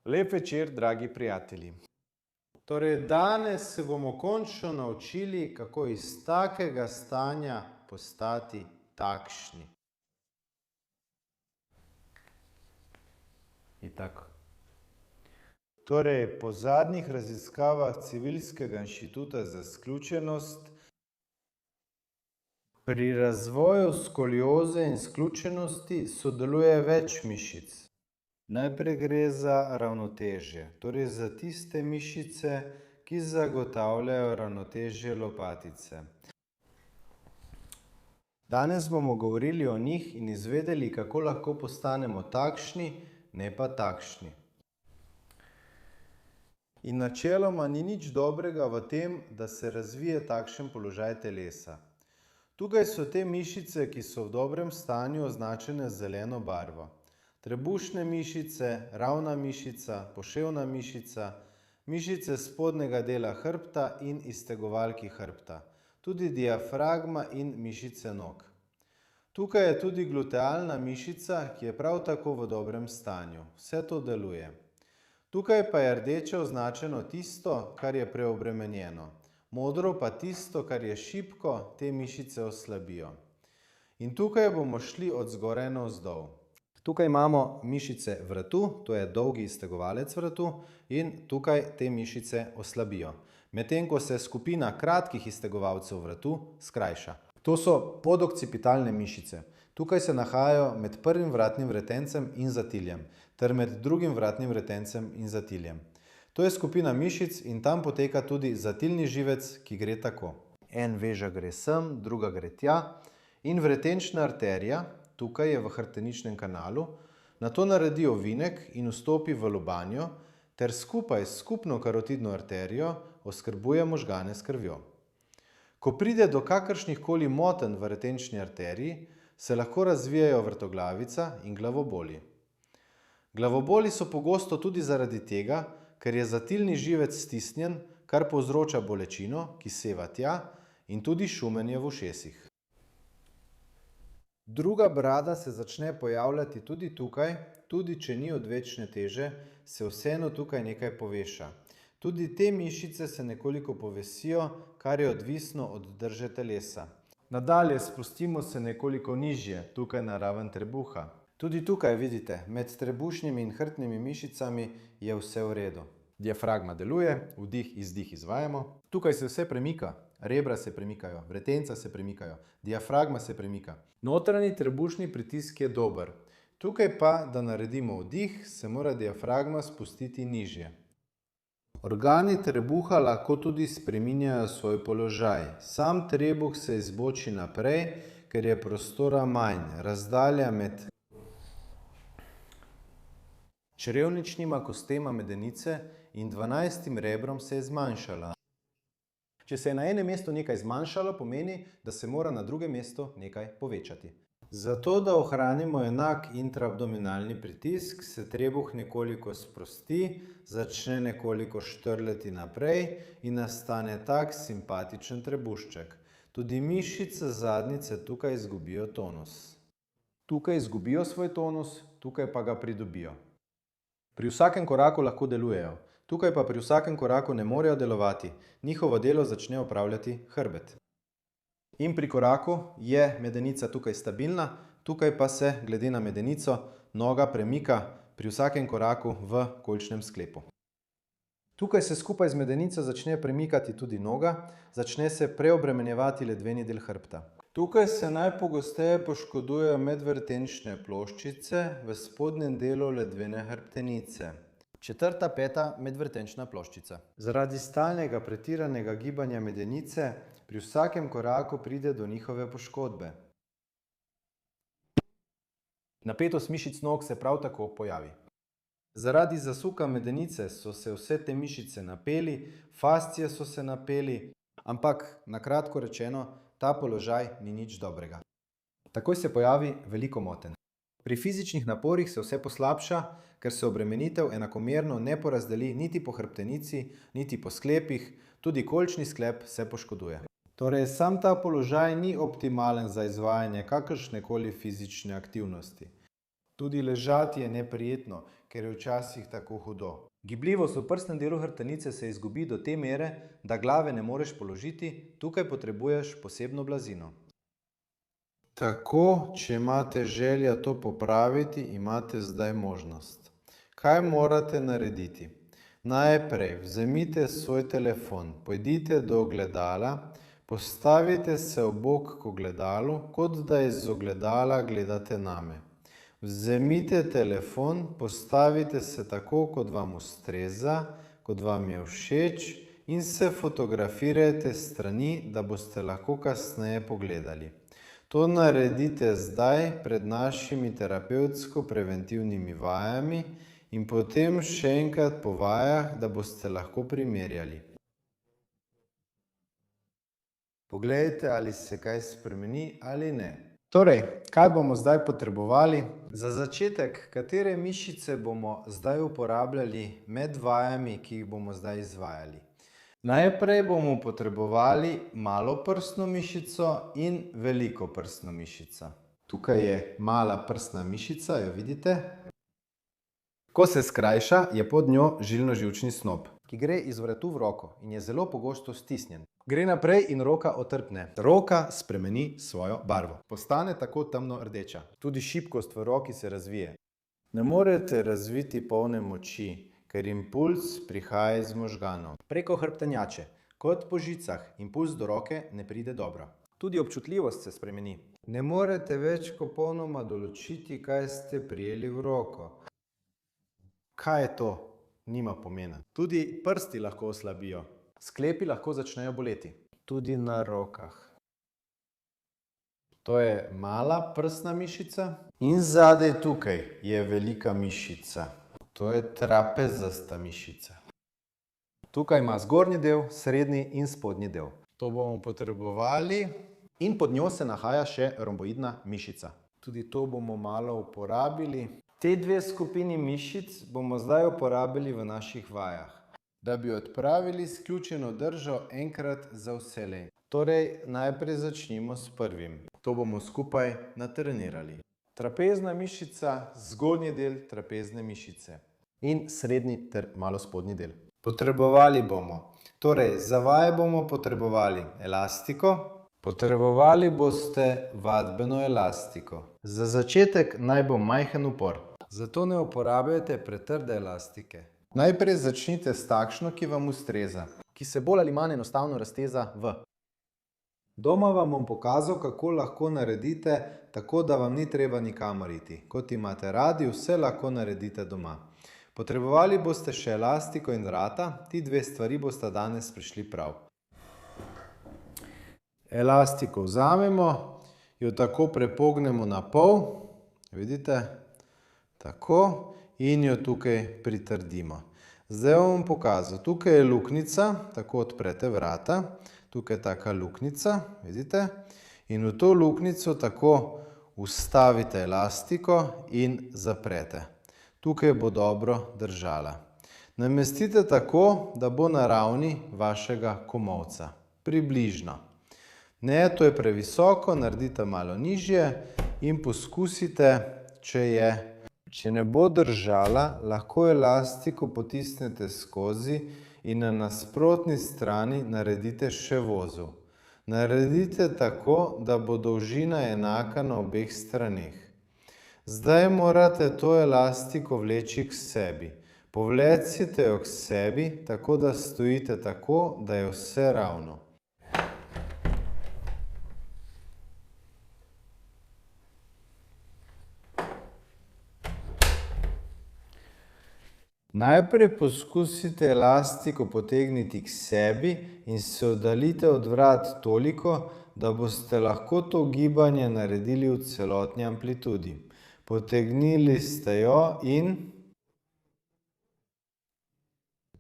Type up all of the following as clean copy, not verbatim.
Lep večer, dragi prijatelji. Torej, danes se bomo končno naučili, kako iz takega stanja postati takšni. Torej, po zadnjih raziskavah Civilskega inštituta za izključenost pri razvoju skolioze in izključenosti sodeluje več mišic. Najprej gre za ravnotežje, torej za tiste mišice, ki zagotavljajo ravnotežje lopatice. Danes bomo govorili o njih in izvedeli, kako lahko postanemo takšni, ne pa takšni. In načeloma ni nič dobrega v tem, da se razvije takšen položaj telesa. Tukaj so te mišice, ki so v dobrem stanju označene z zeleno barvo. Trebušne mišice, ravna mišica, poševna mišica, mišice spodnjega dela hrbta in iztegovalki hrbta, tudi diafragma in mišice nog. Tukaj je tudi glutealna mišica, ki je prav tako v dobrem stanju. Vse to deluje. Tukaj pa je rdeče označeno tisto, kar je preobremenjeno. Modro pa tisto, kar je šibko, te mišice oslabijo. In tukaj bomo šli od zgoraj navzdol. Tukaj imamo mišice vratu, to je dolgi iztegovalec vratu, in tukaj te mišice oslabijo. Medtem ko se skupina kratkih iztegovalcev vratu skrajša. To so podokcipitalne mišice. Tukaj se nahajajo med prvim vratnim vretencem in zatiljem, ter med drugim vratnim vretencem in zatiljem. To je skupina mišic in tam poteka tudi zatilni živec, ki gre tako. En veža gre sem, druga gre tja in vretenčna arterija, tukaj je v hrbteničnem kanalu, nato naredi ovinek in vstopi v lobanjo ter skupaj s skupno karotidno arterijo oskrbuje možgane s krvjo. Ko pride do kakršnihkoli motenj v retenčni arteriji, se lahko razvijajo vrtoglavica in glavoboli. Glavoboli so pogosto tudi zaradi tega, ker je zatilni živec stisnjen, kar povzroča bolečino, ki seva tja, in tudi šumenje v ušesih. Druga brada se začne pojavljati tudi tukaj, tudi če ni odvečne teže, se vseeno tukaj nekaj poveša. Tudi te mišice se nekoliko povesijo, kar je odvisno od drže telesa. Nadalje spustimo se nekoliko nižje, tukaj na raven trebuha. Tudi tukaj vidite, med trebušnimi in hrbtnimi mišicami je vse v redu. Diafragma deluje, vdih, izdih izvajamo. Tukaj se vse premika. Rebra se premikajo, vretenca se premikajo, diafragma se premika. Notranji trebušni pritisk je dober. Tukaj pa, da naredimo vdih, se mora diafragma spustiti nižje. Organi trebuha lahko tudi spreminjajo svoj položaj. Sam trebuh se izboči naprej, ker je prostora manj. Razdalja med črevničnima kostema medenice in 12. rebrom se je zmanjšala. Če se je na enem mestu nekaj zmanjšalo, pomeni, da se mora na drugem mestu nekaj povečati. Zato, da ohranimo enak intraabdominalni pritisk, se trebuh nekoliko sprosti, začne nekoliko štrleti naprej in nastane tak simpatičen trebušček. Tudi mišice zadnjice tukaj izgubijo tonus. Tukaj izgubijo svoj tonus, tukaj pa ga pridobijo. Pri vsakem koraku lahko delujejo. Tukaj pa pri vsakem koraku ne morejo delovati. Njihovo delo začne opravljati hrbet. In pri koraku je medenica tukaj stabilna, tukaj pa se, glede na medenico, noga premika pri vsakem koraku v kolčnem sklepu. Tukaj se skupaj z medenico začne premikati tudi noga, začne se preobremenjevati ledveni del hrbta. Tukaj se najpogosteje poškodujejo medvretenčne ploščice v spodnjem delu ledvene hrbtenice. 4. peta medvretenčna ploščica. Zaradi stalnega pretiranega gibanja medenice pri vsakem koraku pride do njihove poškodbe. Napetost mišic nog se prav tako pojavi. Zaradi zasuka medenice so se vse te mišice napeli, fascije so se napeli, ampak, na kratko rečeno, ta položaj ni nič dobrega. Takoj se pojavi veliko motenj. Pri fizičnih naporih se vse poslabša, ker se obremenitev enakomerno ne porazdeli niti po hrbtenici, niti po sklepih, tudi kolčni sklep se poškoduje. Torej, sam ta položaj ni optimalen za izvajanje kakršnekoli fizične aktivnosti. Tudi ležati je neprijetno, ker je včasih tako hudo. Gibljivost v prsnem delu hrbtenice se izgubi do te mere, da glave ne moreš položiti, tukaj potrebuješ posebno blazino. Tako, če imate želja to popraviti, imate zdaj možnost. Kaj morate narediti? Najprej vzemite svoj telefon, pojdite do ogledala, postavite se ob bok k ogledalu, kot da iz ogledala gledate name. Vzemite telefon, postavite se tako, kot vam ustreza, kot vam je všeč in se fotografirajte s strani, da boste lahko kasneje pogledali. To naredite zdaj pred našimi terapevtsko-preventivnimi vajami in potem še enkrat po vajah, da boste lahko primerjali. Poglejte, ali se kaj spremeni ali ne. Torej, kaj bomo zdaj potrebovali? Za začetek, katere mišice bomo zdaj uporabljali med vajami, ki jih bomo zdaj izvajali? Najprej bomo potrebovali malo prsno mišico in veliko prsno mišico. Tukaj je mala prsna mišica, jo vidite? Ko se skrajša, je pod njo žilno-živčni snop, ki gre iz vratu v roko in je zelo pogosto stisnjen. Gre naprej in roka otrpne. Roka spremeni svojo barvo. Postane tako temno rdeča. Tudi šibkost v roki se razvije. Ne morete razviti polne moči, ker impuls prihaja iz možganov. Preko hrbtenjače, kot po žicah, impuls do roke ne pride dobro. Tudi občutljivost se spremeni. Ne morete več popolnoma določiti, kaj ste prijeli v roko. Kaj je to? Nima pomena. Tudi prsti lahko oslabijo. Sklepi lahko začnejo boleti. Tudi na rokah. To je mala prsna mišica. In zadaj tukaj je velika mišica. To je trapezasta mišica. Tukaj ima zgornji del, srednji in spodnji del. To bomo potrebovali. In pod njo se nahaja še romboidna mišica. Tudi to bomo malo uporabili. Te dve skupini mišic bomo zdaj uporabili v naših vajah, da bi odpravili sključeno držo enkrat za vselej. Torej, najprej začnimo s prvim. To bomo skupaj natrenirali. Trapezna mišica, zgornji del trapezne mišice in srednji ter malo spodnji del. Potrebovali bomo. Torej, za vaje bomo potrebovali elastiko. Potrebovali boste vadbeno elastiko. Za začetek naj bo majhen upor. Zato ne uporabljajte pretrde elastike. Najprej začnite s takšno, ki vam ustreza, ki se bolj ali manj enostavno razteza v. Doma vam bom pokazal, kako lahko naredite, tako da vam ni treba nikamor iti. Kot imate radi, vse lahko naredite doma. Potrebovali boste še elastiko in vrata, ti dve stvari boste danes prišli prav. Elastiko vzamemo, jo tako prepognemo na pol, vidite, tako, in jo tukaj pritrdimo. Zdaj bom pokazal, tukaj je luknjica, tako odprete vrata, tukaj je taka luknjica, vidite, in v to luknjico tako vstavite elastiko in zaprete. Tukaj bo dobro držala. Namestite tako, da bo na ravni vašega komolca, približno. Ne, to je previsoko, naredite malo nižje in poskusite, če je. Če ne bo držala, lahko elastiko potisnete skozi in na nasprotni strani naredite še vozel. Naredite tako, da bo dolžina enaka na obeh straneh. Zdaj morate to elastiko vleči k sebi. Povlecite jo k sebi, tako da stojite tako, da je vse ravno. Najprej poskusite elastiko potegniti k sebi in se oddaljite od vrat toliko, da boste lahko to gibanje naredili v celotni amplitudi. Potegnili ste jo in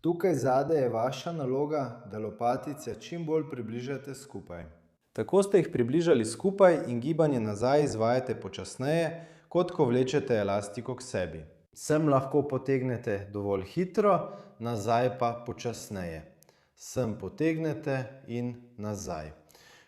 tukaj zadaj je vaša naloga, da lopatice čim bolj približate skupaj. Tako ste jih približali skupaj in gibanje nazaj izvajate počasneje, kot ko vlečete elastiko k sebi. Sem lahko potegnete dovolj hitro, nazaj pa počasneje. Sem potegnete in nazaj.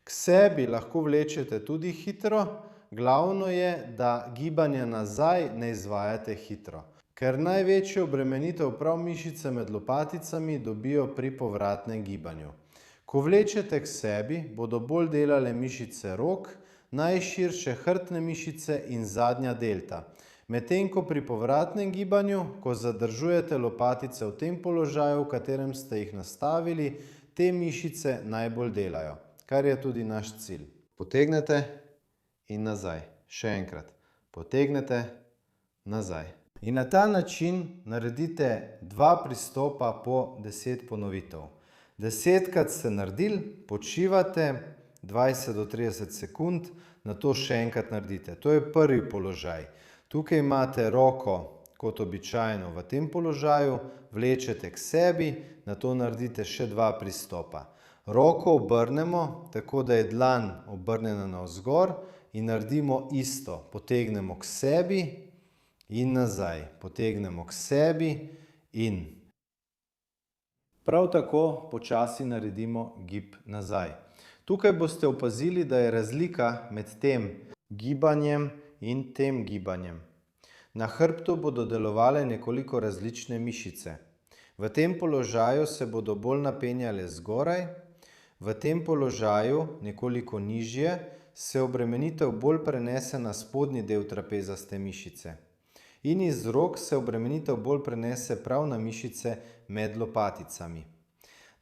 K sebi lahko vlečete tudi hitro, glavno je, da gibanje nazaj ne izvajate hitro. Ker največjo obremenitev prav mišice med lopaticami dobijo pri povratnem gibanju. Ko vlečete k sebi, bodo bolj delale mišice rok, najširše hrbtne mišice in zadnja delta. Medtem ko pri povratnem gibanju, ko zadržujete lopatice v tem položaju, v katerem ste jih nastavili, te mišice najbolj delajo, kar je tudi naš cilj. Potegnete in nazaj. Še enkrat. Potegnete nazaj. In na ta način naredite 2 pristopa po 10 ponovitev. 10krat ste naredili, počivate 20 do 30 sekund, nato še enkrat naredite. To je prvi položaj. Tukaj imate roko kot običajno v tem položaju, vlečete k sebi, nato naredite še 2 pristopa. Roko obrnemo, tako da je dlan obrnjena navzgor in naredimo isto. Potegnemo k sebi in nazaj. Potegnemo k sebi in. Prav tako počasi naredimo gib nazaj. Tukaj boste opazili, da je razlika med tem gibanjem in tem gibanjem. Na hrbtu bodo delovale nekoliko različne mišice. V tem položaju se bodo bolj napenjale zgoraj, v tem položaju, nekoliko nižje, se obremenitev bolj prenese na spodnji del trapezaste mišice. In iz rok se obremenitev bolj prenese prav na mišice med lopaticami.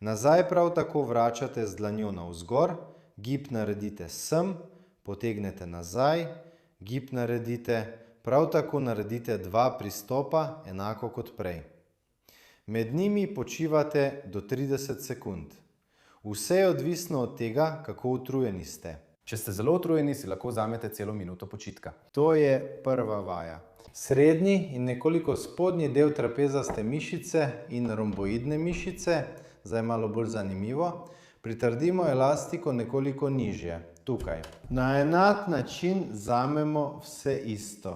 Nazaj prav tako vračate z dlanjo navzgor, gib naredite sem, potegnete nazaj, gib naredite, prav tako naredite 2 pristopa, enako kot prej. Med njimi počivate do 30 sekund. Vse je odvisno od tega, kako utrujeni ste. Če ste zelo utrujeni, si lahko vzamete celo minuto počitka. To je prva vaja. Srednji in nekoliko spodnji del trapezaste mišice in romboidne mišice, zdaj malo bolj zanimivo, pritrdimo elastiko nekoliko nižje, tukaj. Na enak način vzamemo vse isto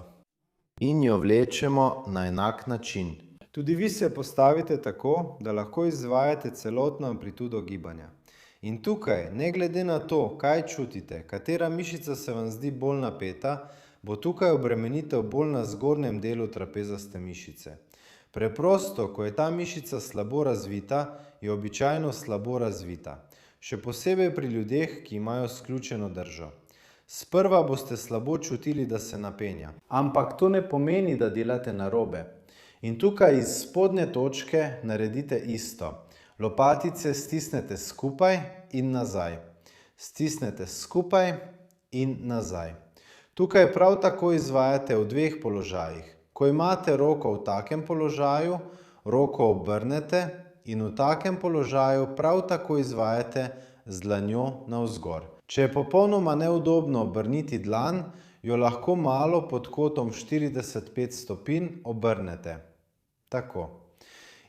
in jo vlečemo na enak način. Tudi vi se postavite tako, da lahko izvajate celotno amplitudo gibanja. In tukaj, ne glede na to, kaj čutite, katera mišica se vam zdi bolj napeta, bo tukaj obremenitev bolj na zgornjem delu trapezaste mišice. Preprosto, ko je ta mišica slabo razvita, je običajno slabo razvita. Še posebej pri ljudeh, ki imajo sključeno držo. Sprva boste slabo čutili, da se napenja. Ampak to ne pomeni, da delate narobe. In tukaj iz spodnje točke naredite isto. Lopatice stisnete skupaj in nazaj. Stisnete skupaj in nazaj. Tukaj prav tako izvajate v 2 položajih. Ko imate roko v takem položaju, roko obrnete in v takem položaju prav tako izvajate z dlanjo navzgor. Če je popolnoma neudobno obrniti dlan, jo lahko malo pod kotom 45 stopinj obrnete. Tako.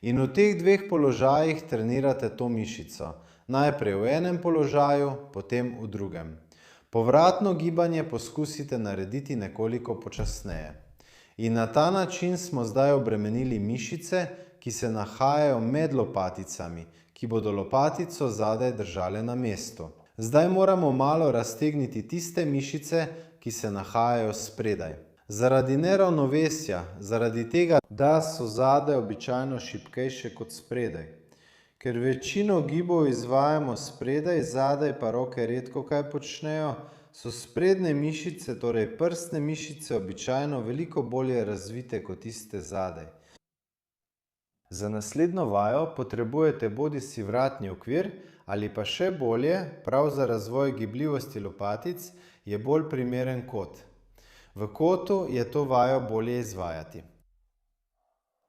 In v teh 2 položajih trenirate to mišico. Najprej v enem položaju, potem v drugem. Povratno gibanje poskusite narediti nekoliko počasneje. In na ta način smo zdaj obremenili mišice, ki se nahajajo med lopaticami, ki bodo lopatico zadaj držale na mestu. Zdaj moramo malo raztegniti tiste mišice, ki se nahajajo spredaj. Zaradi neravnovesja, zaradi tega, da so zadaj običajno šibkejše kot spredaj. Ker večino gibov izvajamo spredaj, zadaj pa roke redko kaj počnejo, so sprednje mišice, torej prsne mišice, običajno veliko bolje razvite kot tiste zadaj. Za naslednjo vajo potrebujete bodisi vratni okvir ali pa še bolje, prav za razvoj gibljivosti lopatic, je bolj primeren kot. V kotu je to vajo bolje izvajati.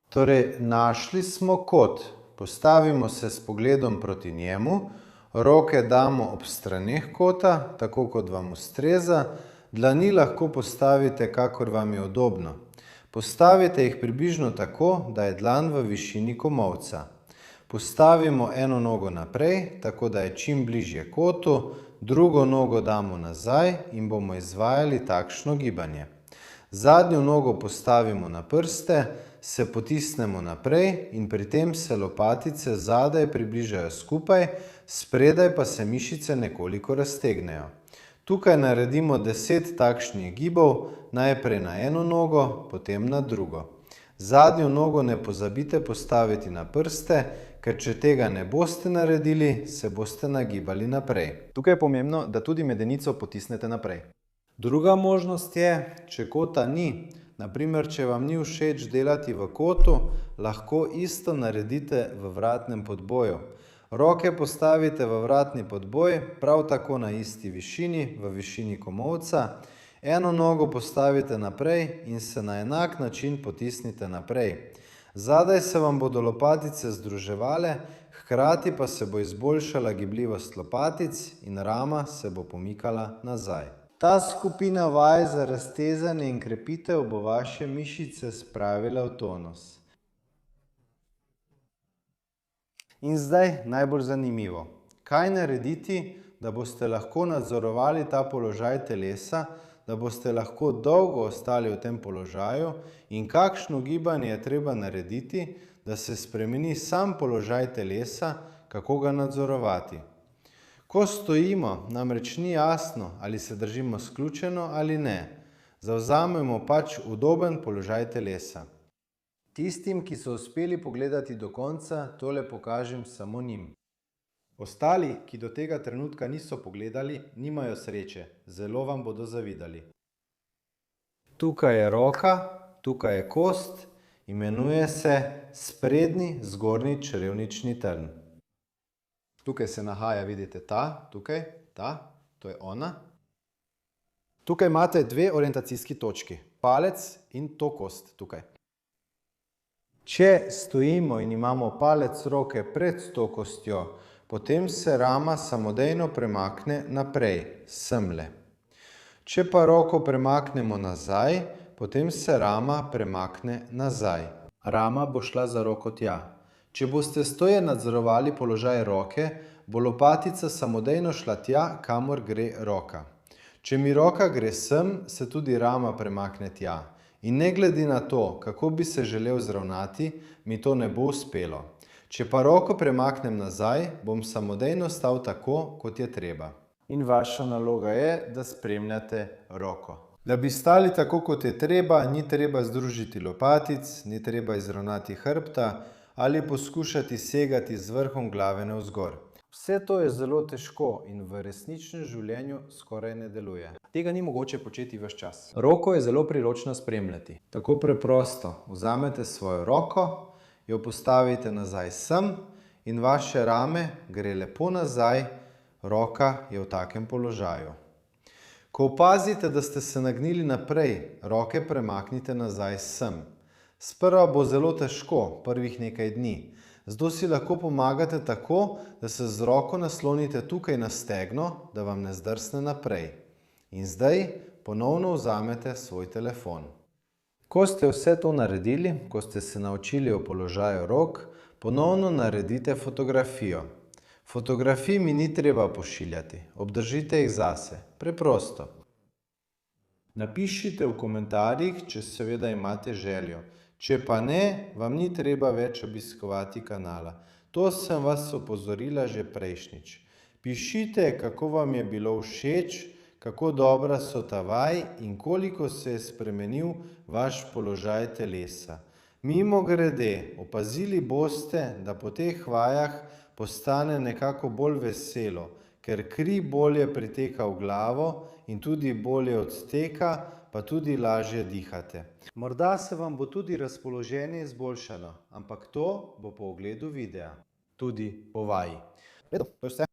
Torej, našli smo kot. Postavimo se s pogledom proti njemu, roke damo ob straneh kota, tako kot vam ustreza, dlani lahko postavite, kakor vam je udobno. Postavite jih približno tako, da je dlan v višini komolca. Postavimo eno nogo naprej, tako da je čim bližje kotu, drugo nogo damo nazaj in bomo izvajali takšno gibanje. Zadnjo nogo postavimo na prste, se potisnemo naprej in pri tem se lopatice zadaj približajo skupaj, spredaj pa se mišice nekoliko raztegnejo. Tukaj naredimo 10 takšnih gibov, najprej na eno nogo, potem na drugo. Zadnjo nogo ne pozabite postaviti na prste, ker če tega ne boste naredili, se boste nagibali naprej. Tukaj je pomembno, da tudi medenico potisnete naprej. Druga možnost je, če kota ni, naprimer, če vam ni všeč delati v kotu, lahko isto naredite v vratnem podboju. Roke postavite v vratni podboj, prav tako na isti višini, v višini komolca. Eno nogo postavite naprej in se na enak način potisnite naprej. Zadaj se vam bodo lopatice združevale, hkrati pa se bo izboljšala gibljivost lopatic in rama se bo pomikala nazaj. Ta skupina vaj za raztezanje in krepitev bo vaše mišice spravila v tonus. In zdaj najbolj zanimivo. Kaj narediti, da boste lahko nadzorovali ta položaj telesa, da boste lahko dolgo ostali v tem položaju in kakšno gibanje je treba narediti, da se spremeni sam položaj telesa, kako ga nadzorovati. Ko stojimo, namreč ni jasno, ali se držimo sključeno ali ne. Zavzamemo pač udoben položaj telesa. Tistim, ki so uspeli pogledati do konca, tole pokažem samo njim. Ostali, ki do tega trenutka niso pogledali, nimajo sreče. Zelo vam bodo zavidali. Tukaj je roka, tukaj je kost, imenuje se sprednji zgornji črevnični trn. Tukaj se nahaja, vidite, tukaj, to je ona. Tukaj imate dve orientacijski točki, palec in to kost tukaj. Če stojimo in imamo palec roke pred to kostjo, potem se rama samodejno premakne naprej, semle. Če pa roko premaknemo nazaj, potem se rama premakne nazaj. Rama bo šla za roko tja. Če boste stoje nadzorovali položaj roke, bo lopatica samodejno šla tja, kamor gre roka. Če mi roka gre sem, se tudi rama premakne tja. In ne glede na to, kako bi se želel zravnati, mi to ne bo uspelo. Če pa roko premaknem nazaj, bom samodejno stal tako, kot je treba. In vaša naloga je, da spremljate roko. Da bi stali tako, kot je treba, ni treba združiti lopatic, ni treba izravnati hrbta ali poskušati segati z vrhom glave navzgor. Vse to je zelo težko in v resničnem življenju skoraj ne deluje. Tega ni mogoče početi ves čas. Roko je zelo priročno spremljati. Tako preprosto. Vzamete svojo roko, jo postavite nazaj sem in vaše rame gre lepo nazaj, roka je v takem položaju. Ko opazite, da ste se nagnili naprej, roke premaknite nazaj sem. Sprva bo zelo težko, prvih nekaj dni. Zato si lahko pomagate tako, da se z roko naslonite tukaj na stegno, da vam ne zdrsne naprej. In zdaj ponovno vzamete svoj telefon. Ko ste vse to naredili, ko ste se naučili o položaju rok, ponovno naredite fotografijo. Fotografij mi ni treba pošiljati, obdržite jih zase, preprosto. Napišite v komentarjih, če seveda imate željo. Če pa ne, vam ni treba več obiskovati kanala. To sem vas opozorila že prejšnjič. Pišite, kako vam je bilo všeč, kako dobra so ta vaj in koliko se je spremenil vaš položaj telesa. Mimogrede, opazili boste, da po teh vajah postane nekako bolj veselo, ker kri bolje priteka v glavo in tudi bolje odteka, pa tudi lažje dihate. Morda se vam bo tudi razpoloženje izboljšalo, ampak to bo po ogledu videa. Tudi po vaji. To je vse.